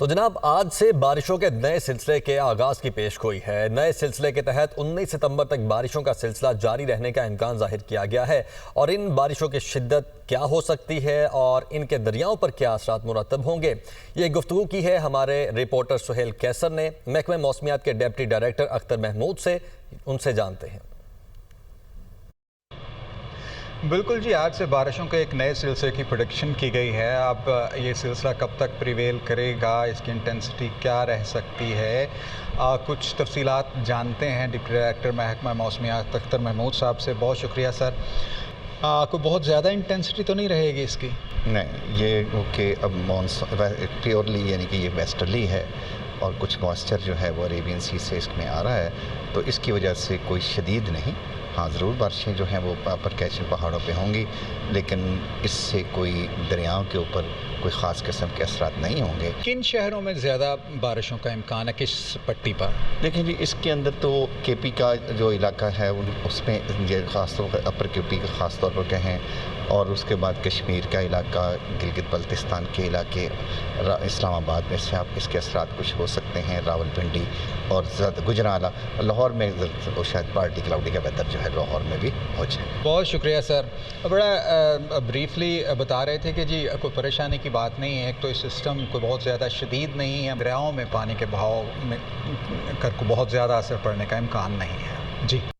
تو جناب آج سے بارشوں کے نئے سلسلے کے آغاز کی پیش گوئی ہے۔ نئے سلسلے کے تحت 19 ستمبر تک بارشوں کا سلسلہ جاری رہنے کا امکان ظاہر کیا گیا ہے، اور ان بارشوں کی شدت کیا ہو سکتی ہے اور ان کے دریاؤں پر کیا اثرات مرتب ہوں گے، یہ گفتگو کی ہے ہمارے رپورٹر سہیل کیسر نے محکمہ موسمیات کے ڈپٹی ڈائریکٹر اختر محمود سے۔ ان سے جانتے ہیں۔ بالکل جی، آج سے بارشوں کے ایک نئے سلسلے کی پریڈکشن کی گئی ہے۔ اب یہ سلسلہ کب تک پریویل کرے گا، اس کی انٹینسٹی کیا رہ سکتی ہے، کچھ تفصیلات جانتے ہیں ڈپٹی ڈائریکٹر محکمہ موسمیات اختر محمود صاحب سے۔ بہت شکریہ سر۔ کوئی بہت زیادہ انٹینسٹی تو نہیں رہے گی اس کی؟ نہیں، یہ کہ اب پیورلی یعنی کہ یہ ویسٹرلی ہے اور کچھ موئسچر جو ہے وہ عریبین سی سے اس میں آ رہا ہے، تو اس کی وجہ سے کوئی شدید نہیں۔ ہاں ضرور بارشیں جو ہیں وہ پر کیچن پہاڑوں پہ ہوں گی، لیکن اس سے کوئی دریاؤں کے اوپر کوئی خاص قسم کے اثرات نہیں ہوں گے۔ کن شہروں میں زیادہ بارشوں کا امکان ہے، کس پٹی پر؟ دیکھیں جی، اس کے اندر تو کے پی کا جو علاقہ ہے اس میں یہ خاص طور پر اپر کے پی کا خاص طور پر کہیں، اور اس کے بعد کشمیر کا علاقہ، گلگت بلتستان کے علاقے، اسلام آباد میں سے آپ اس کے اثرات کچھ ہو سکتے ہیں، راول پنڈی اور گجرانوالہ، لاہور میں شاید پارٹی کلاؤڈی کا ویدر جو ہے لاہور میں بھی ہو جائے۔ بہت شکریہ سر۔ بڑا بریفلی بتا رہے تھے کہ جی کوئی پریشانی کی بات نہیں ہے، ایک تو یہ سسٹم کوئی بہت زیادہ شدید نہیں ہے، دریاؤں میں پانی کے بہاؤ میں کو بہت زیادہ اثر پڑنے کا امکان نہیں ہے۔ جی